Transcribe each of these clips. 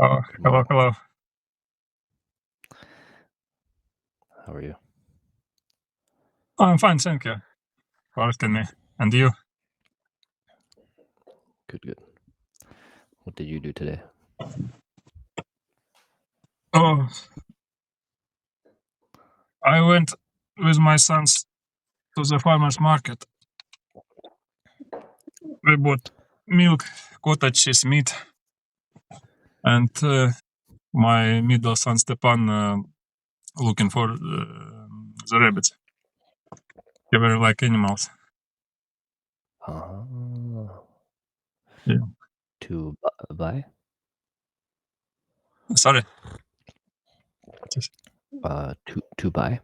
Oh, hello, hello. How are you? I'm fine, thank you for asking me. And you? Good. What did you do today? Oh, I went with my sons to the farmer's market. We bought milk, cottage cheese, meat, and my middle son Stepan looking for the rabbits. They were like animals. Ah, Yeah. to buy? Sorry. To buy?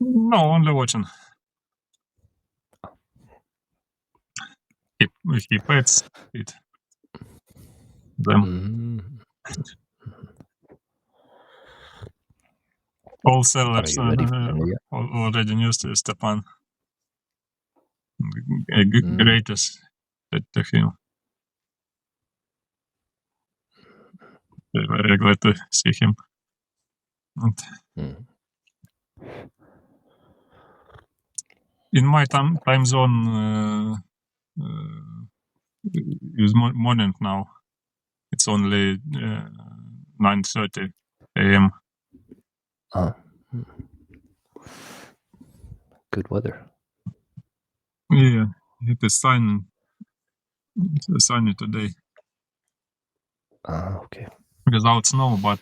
No, only watching. He pets it. Them. All sellers Are you ready for dinner yet? already knew Stepan. Greatest to him. Very glad to see him. In my time zone is morning now. It's only 9:30 a.m. Good weather. Yeah, it is sunny today. Okay. Without snow, but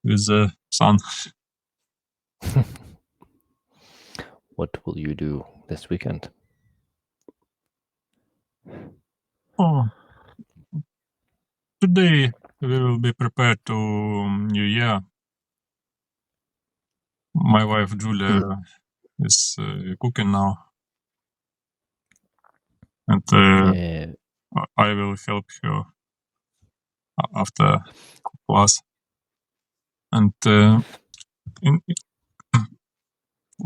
with the sun. What will you do this weekend? Oh, today we will be prepared to New Year. My wife Julia is cooking now, and I will help her after class. And in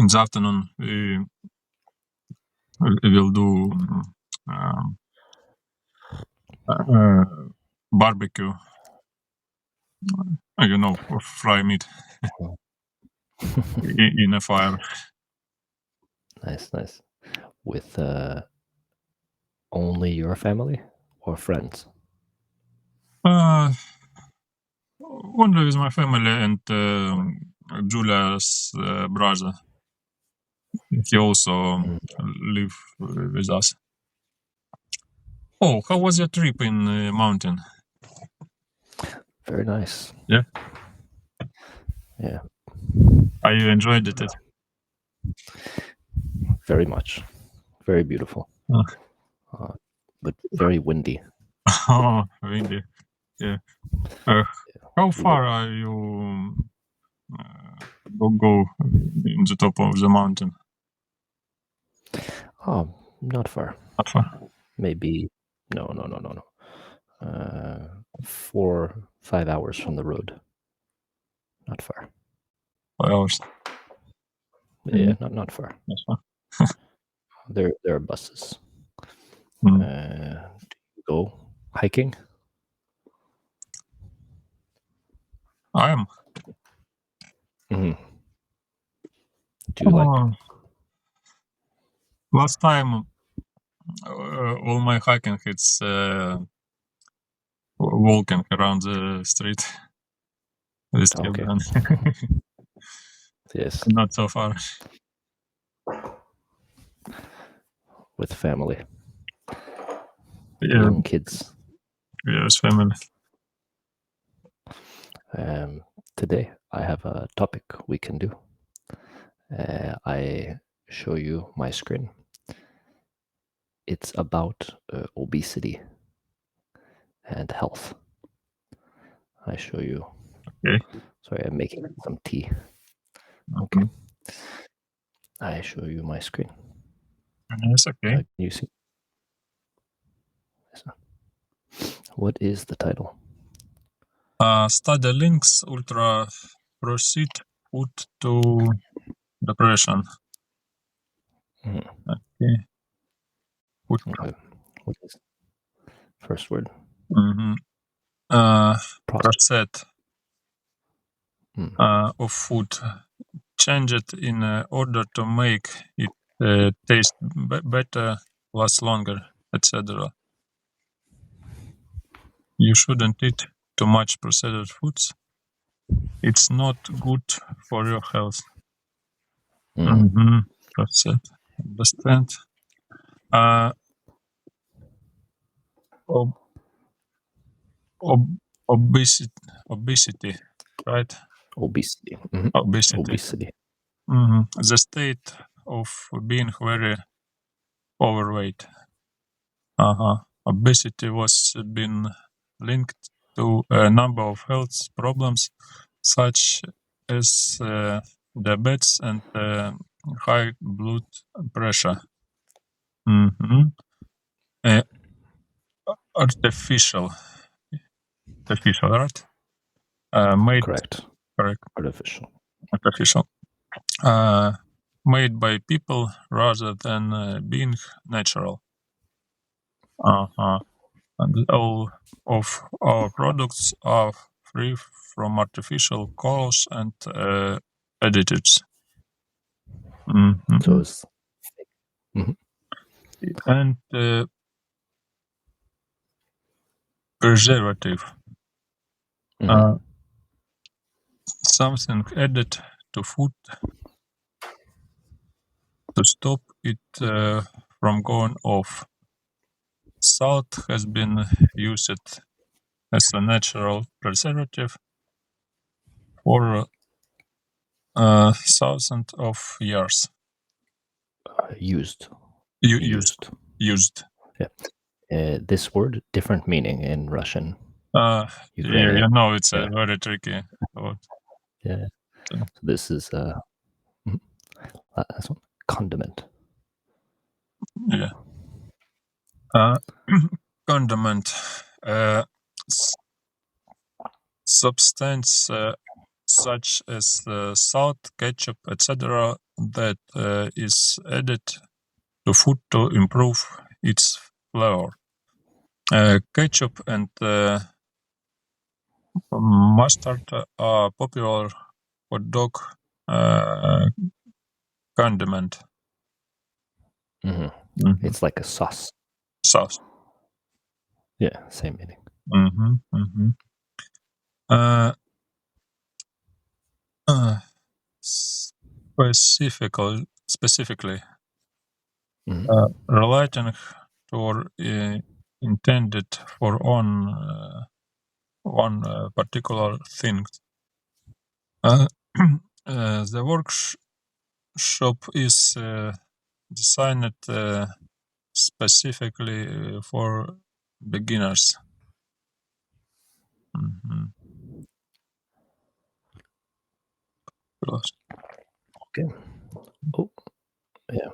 the afternoon we will do barbecue. Or fry meat in a fire. Nice. With only your family or friends? Only with my family and Julia's brother. He also live with us. Oh, how was your trip in the mountain? Very nice. Yeah? Yeah. Are you enjoyed it? Very much. Very beautiful. But very windy. Oh, windy. Yeah. How far are you go in the top of the mountain? Oh, not far. Not far. Maybe no. 4-5 hours from the road. Not far. 5 hours. Yeah, not far. That's far. There are buses. Do you go hiking? I am. Do you like? Last time, all my hiking it's walking around the street. Okay. Yes. Not so far. With family. Yeah. Young kids. Yes, family. Today I have a topic we can do. I show you my screen. It's about obesity and health. I show you. Okay. Sorry, I'm making some tea. Okay. I show you my screen. It's okay. Can you see? What is the title? Study links ultra proceed food to depression. Okay. Okay. What is first word? Mhm. Process of food changed in order to make it taste better, last longer, etc. You shouldn't eat too much processed foods. It's not good for your health. That's it. Understand. Ob- obesity, right? Obesity. Obesity. Obesity. The state of being very overweight. Obesity was been linked to a number of health problems such as diabetes and high blood pressure. Artificial, right? Made Correct. Artificial. Made by people rather than being natural. And all of our products are free from artificial colors and additives. So it's And preservative. Something added to food to stop it from going off. Salt has been used as a natural preservative for thousands of years. Used. Used. This word, different meaning in Russian. Ukrainian. You know, it's a very tricky word. Yeah. So this is last one, condiment. Yeah. Condiment. Substance such as salt, ketchup, etc. that is added to food to improve its flavor. Ketchup and mustard are popular hot dog condiment. It's like a sauce. Yeah, same meaning. Specifically, relating to or intended for one particular thing. The workshop is designed specifically for beginners. Okay. Oh, yeah.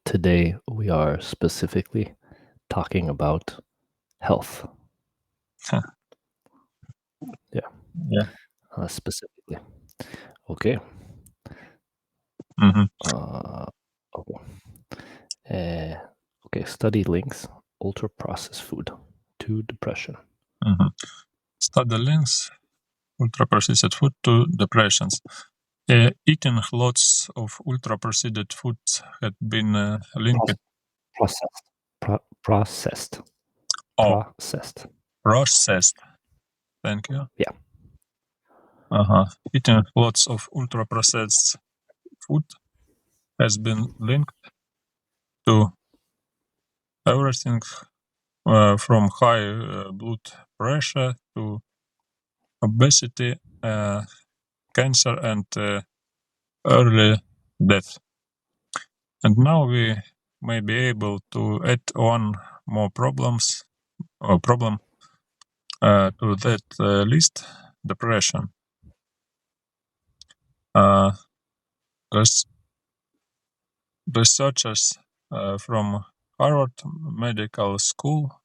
Today we are specifically talking about health. Yeah. Specifically. Okay. Okay. Study links ultra processed food to depression. Study links ultra processed food to depressions. Eating lots of ultra processed foods had been linked. Processed. Processed. Thank you. Yeah. Eating lots of ultra processed food has been linked to everything from high blood pressure to obesity, cancer, and early death. And now we may be able to add one more problem to that list: depression. Researchers from Harvard Medical School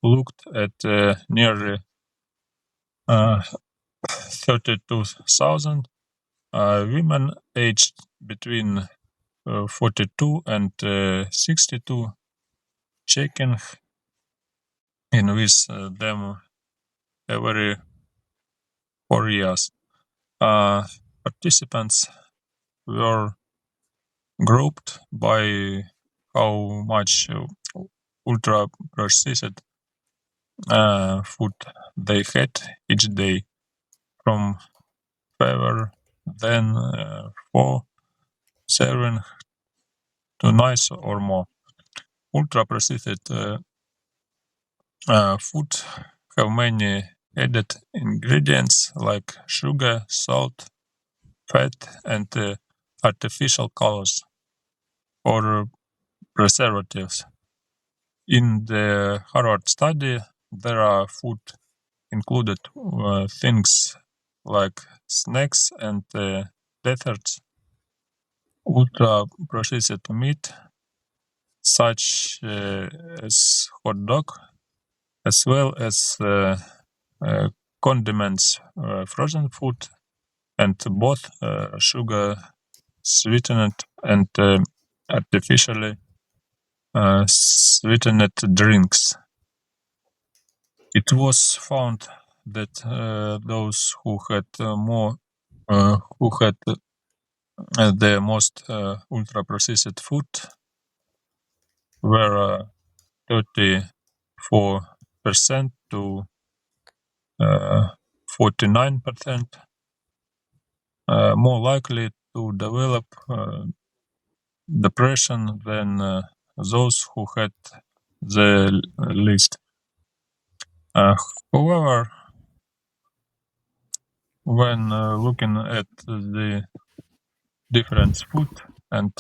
looked at nearly 32,000 women aged between 42 and 62 checking in with them every 4 years. Participants were grouped by how much ultra processed food they had each day, from fewer than 4 serving to 9 or more. Ultra processed food have many added ingredients like sugar, salt, fat, and artificial colors or preservatives. In the Harvard study, there are food included things like snacks and desserts, ultra processed meat, such as hot dog, as well as condiments, frozen food, and both sugar sweetened and artificially sweetened drinks. It was found that those who had the most ultra processed food were 34% to 49% more likely to develop depression than those who had the least. However, when looking at the different food and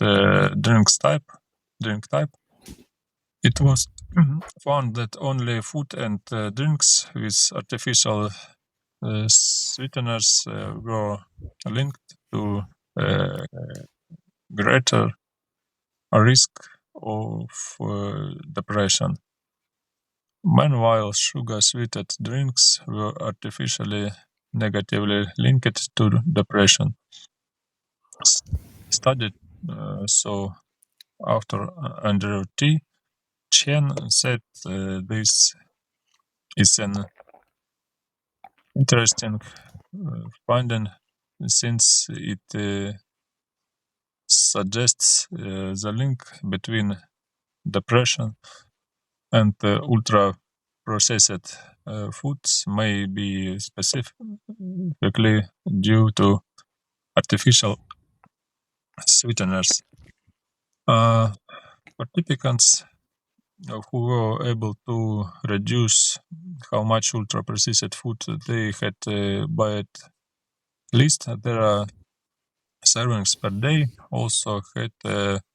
drink type, it was found that only food and drinks with artificial sweeteners were linked to greater risk of depression. Meanwhile, sugar-sweetened drinks were artificially negatively linked to depression. Studied so author Andrew T. Chen said this is an interesting finding since it suggests the link between depression and ultra-processed foods may be specifically due to artificial sweeteners. Participants who were able to reduce how much ultra-processed food they had by at least their servings per day also had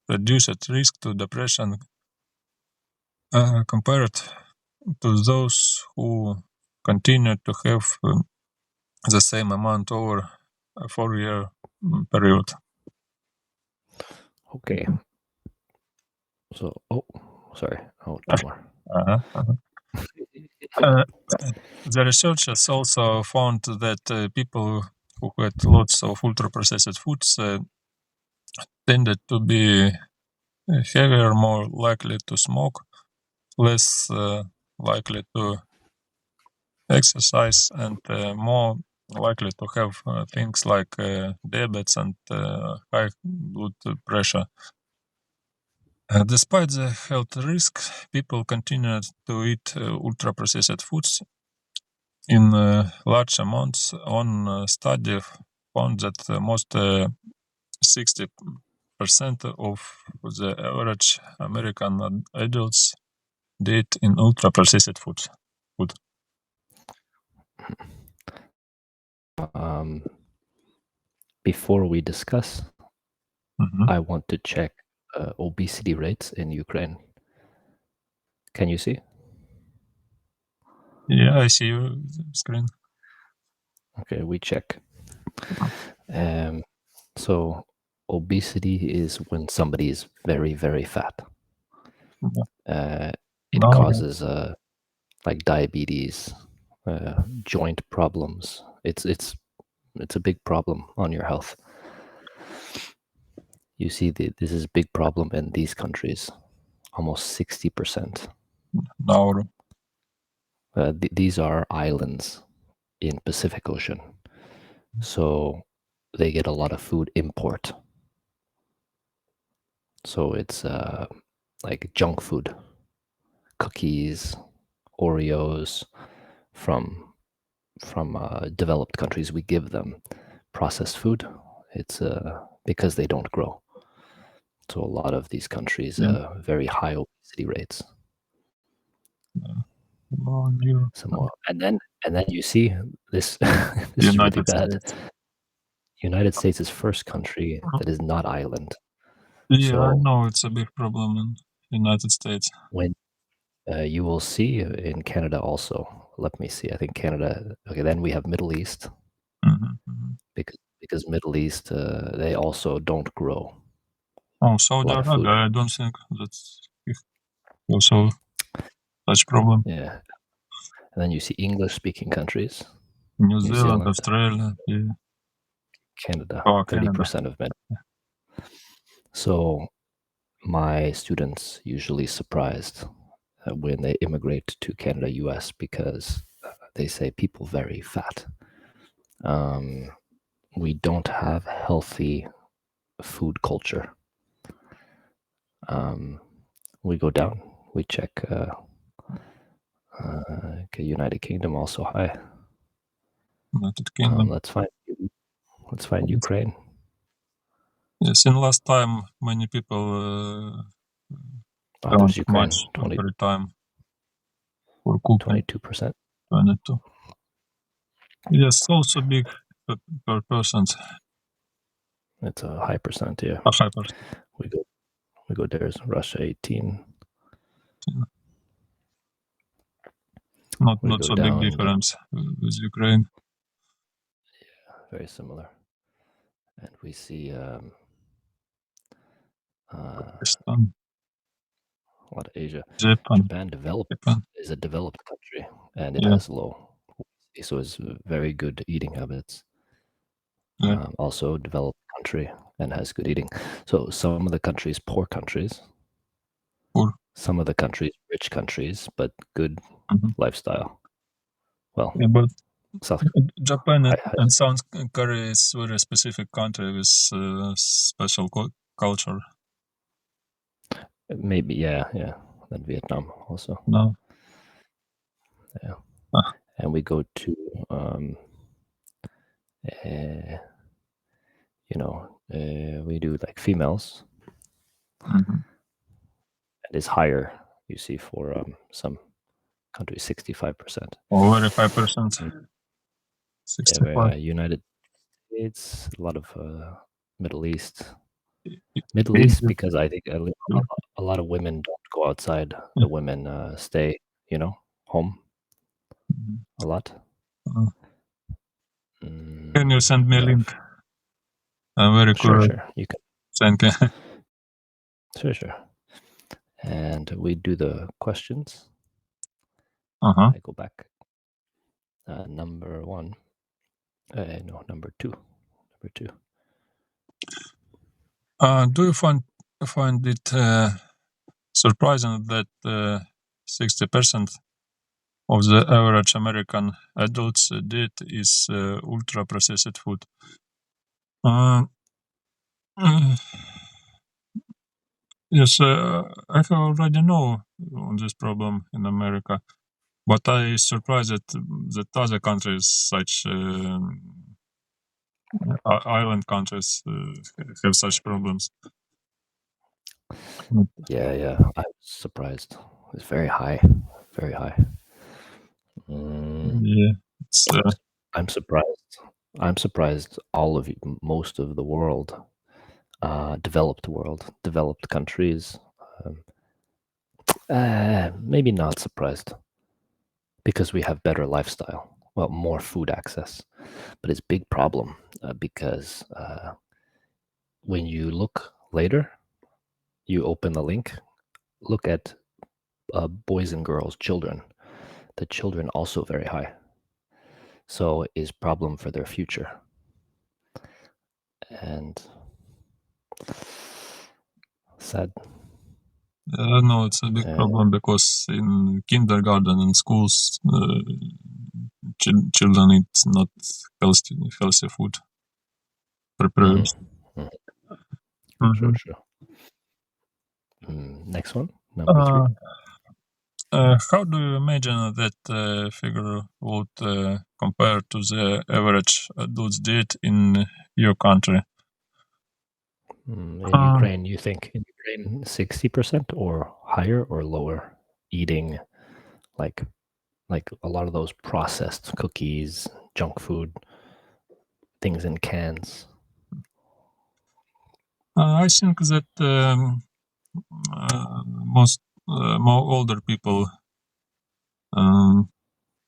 reduced risk to depression compared to those who continued to have the same amount over a 4-year period. Okay. So, sorry. Oh, two more. The researchers also found that people who had lots of ultra-processed foods tended to be heavier, more likely to smoke, less likely to exercise, and more likely to have things like diabetes and high blood pressure. Despite the health risk, people continued to eat ultra-processed foods in large amounts. One study found that most 60% of the average American adults did in ultra-processed food. Before we discuss, Mhm. I want to check obesity rates in Ukraine. Can you see? Yeah, I see your screen. Okay, we check. So obesity is when somebody is very, very fat. It causes like diabetes, joint problems. It's a big problem on your health. You see, this is a big problem in these countries. almost 60%. Nauru. These are islands in Pacific Ocean, so they get a lot of food import. So it's like junk food, cookies, Oreos from developed countries. We give them processed food. It's because they don't grow. So a lot of these countries very high obesity rates. Some more, and then you see this. This is really United bad. States. United States is first country that is not island. Yeah, I So know it's a big problem in United States. when you will see in Canada also. Let me see. I think Canada. Okay, then we have Middle East because Middle East they also don't grow Oh, a Saudi lot of food. Arabia, I don't think that's also such problem. Yeah, and then you see English-speaking countries. New Zealand, Australia, yeah. Canada, Oh, 30% of men. So my students usually surprised when they immigrate to Canada, US, because they say people very fat. We don't have healthy food culture. We go down. We check. Okay, United Kingdom also high. United Kingdom. Let's find Ukraine. Yes, in last time many people There's don't Ukraine. much every time for cooking. 22%. 22. Yes, also big per person. It's a high percent, yeah. A high percent. We go there's Russia 18. Not so big difference with Ukraine. Yeah, very similar. And we see Pakistan. a lot of Asia. Japan is a developed country, and it has low obesity, so it's very good eating habits. Also developed country and has good eating. So some of the countries, poor countries. Poor. Some of the countries, rich countries, but good lifestyle. Well, yeah, but South Japan and South Korea is very specific country with special culture. Maybe, yeah. Then Vietnam also. No. Yeah. And we go to, we do like females. And it's higher, you see, for some countries, 65%. Over 5%. 65. United States, a lot of Middle East. Because I think a lot of women don't go outside. The women stay, home a lot. Can you send me a link? I'm very curious. Sure. You can. Thank you. Sure. And we do the questions. I go back. Number one. Number two. Do you find it surprising that 60% of the average American adults' diet is ultra-processed food? Yes, I already know on this problem in America, but I surprised that other countries, such island countries, have such problems. Yeah. I was surprised. It's very high. Very high. Yeah, I'm surprised. Most of the world, developed countries. Maybe not surprised because we have better lifestyle. Well, more food access, but it's a big problem because when you look later, you open the link, look at boys and girls, children. The children also very high. So it is problem for their future. And sad. No, it's a big problem because in kindergarten and schools, children eat not healthy food prepared. Sure, sure. Next one, number 3. How do you imagine that figure would compare to the average adult's diet in your country? In Ukraine, you think in Ukraine 60% or higher or lower eating like a lot of those processed cookies, junk food, things in cans? I think that most more older people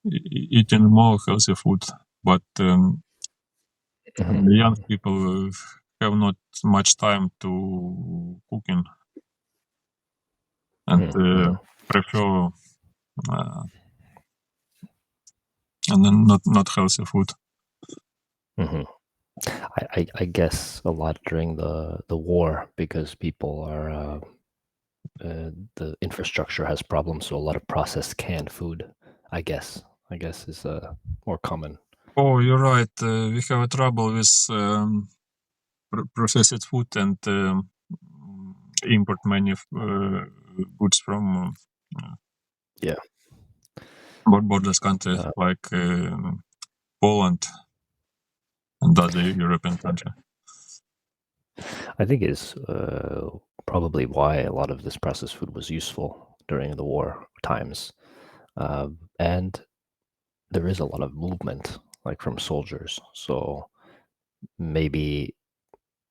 eating more healthy food, but young people have not much time to cooking and prefer not healthy food. I guess a lot during the war because people are the infrastructure has problems, so a lot of processed canned food. I guess is more common. Oh, you're right. We have a trouble with processed food and import many goods from borders country like Poland and other European country. I think it's probably why a lot of this processed food was useful during the war times, and there is a lot of movement, like from soldiers. So maybe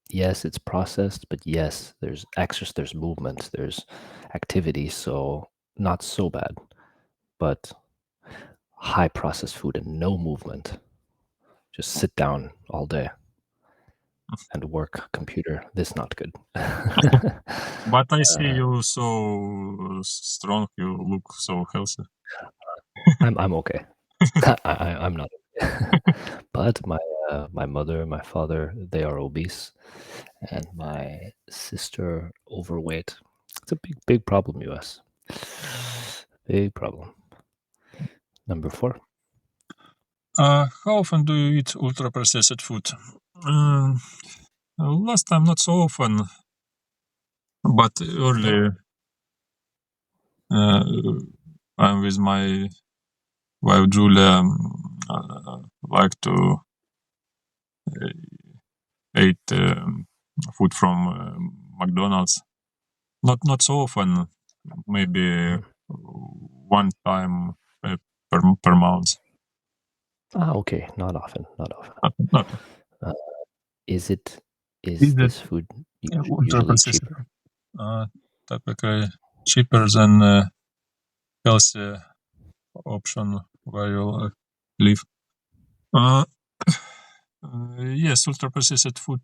yes, it's processed, but yes, there's access, there's movement, there's activity, so not so bad. But high processed food and no movement, just sit down all day and work computer. This not good. But I see you so strong. You look so healthy. I'm okay. I'm not. But my mother, my father, they are obese, and my sister overweight. It's a big problem, US. Big problem. Number 4. How often do you eat ultra processed food? Last time not so often, but early I'm with my wife Julia. Like to eat food from McDonald's. Not so often. Maybe one time per month. Okay, not often. Not Is Is this food ultra usually processed. cheaper? Typically cheaper than healthy option where you live. Yes, ultra processed food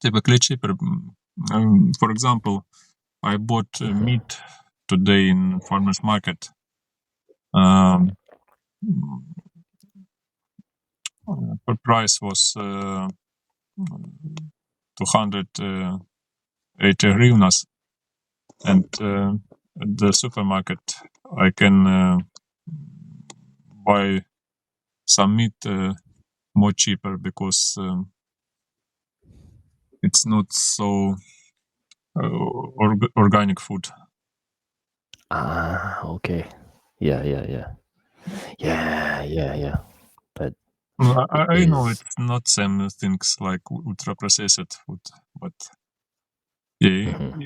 typically cheaper. For example, I bought meat today in farmers market. The price was 280 hryvnias, and at the supermarket I can buy some meat more cheaper because it's not so organic food. Okay. Yeah. But I know it's not same things like ultra processed food, but yeah.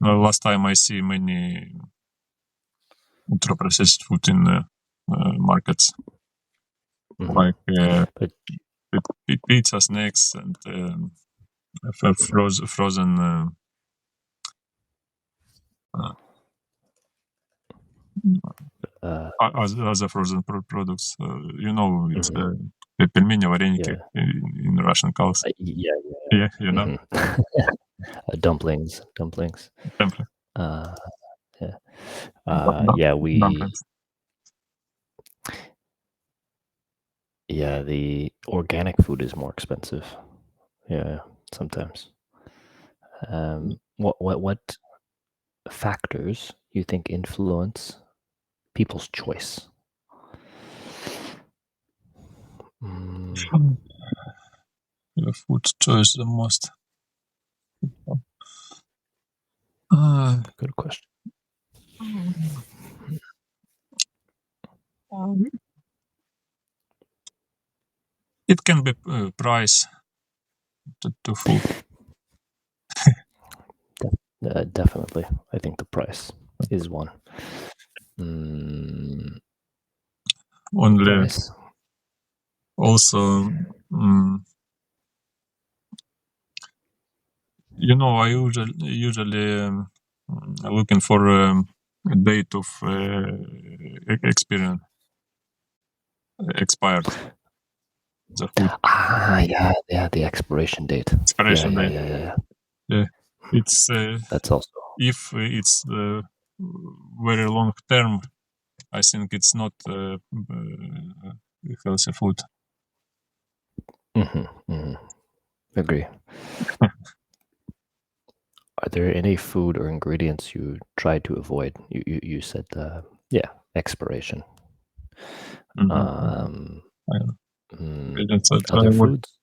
Last time I see many ultra processed food in markets, like pizza, snacks, and frozen. Other frozen products. It's пельмени, вареники in Russian culture. Yeah, you know. Dumplings. Dumpling. We Dumplings. the organic food is more expensive. Yeah, sometimes. What factors you think influence people's choice? The food choice the most. Good question. It can be price to food. Definitely. I think the price is one. Only Price. also, I usually looking for a date of experience expired. The food Yeah, the expiration date. expiration date. Yeah, it's That's also if it's very long term, I think it's not healthy food. Agree. Are there any food or ingredients you try to avoid? You said expiration. Other foods?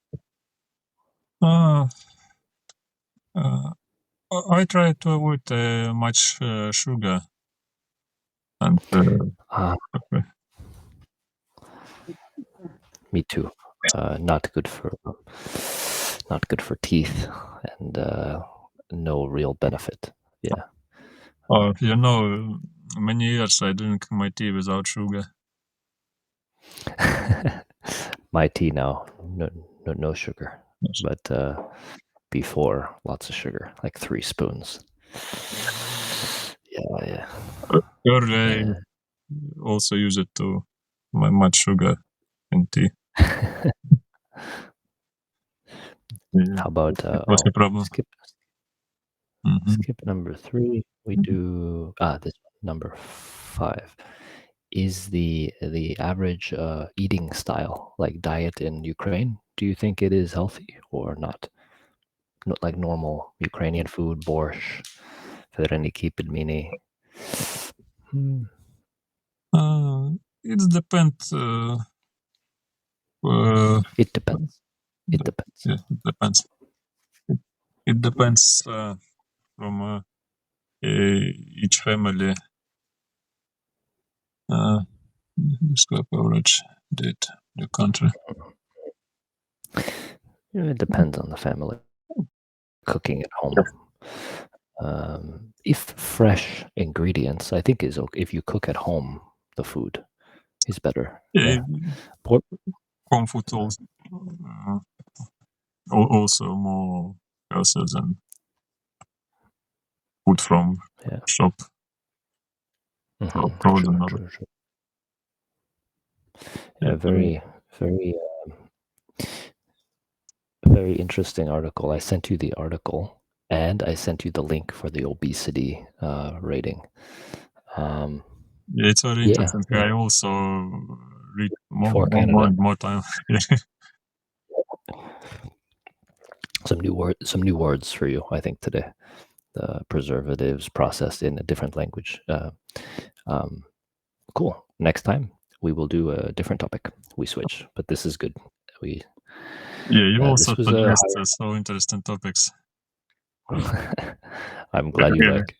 I try to avoid much sugar and me too. Not good for teeth, and no real benefit. Yeah. Many years I drink my tea without sugar. My tea now, no sugar, but before lots of sugar, like 3 spoons. Yeah. Earlier I also use it to much sugar in tea. How about what's the problem? skip number 3. We do this one, number 5. Is the average eating style, like diet in Ukraine, do you think it is healthy or not? Not like normal Ukrainian food, borscht, vareniki, pelmeni. It depends. It depends. It depends. Yeah, it depends. It depends from each family. Describe average date the country. It depends on the family. Cooking at home. If fresh ingredients, I think is okay. If you cook at home, the food is better. Home food also more healthier than food from shop. True. Yeah, very interesting article. I sent you the article, and I sent you the link for the obesity rating. It's very interesting. I also read more time. Some new words for you, I think, today. The preservatives processed in a different language. Cool. Next time we will do a different topic. We switch, but this is good. You also suggest so interesting topics. I'm glad you like.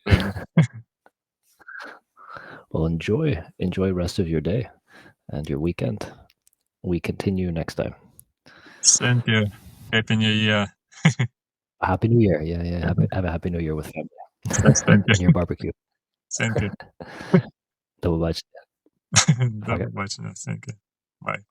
Well, enjoy rest of your day and your weekend. We continue next time. Thank you. Happy New Year. Happy New Year. Yeah. Have a Happy New Year with family. Thank you. And your barbecue. Thank you. До побачення. До побачення. Thank you. Bye.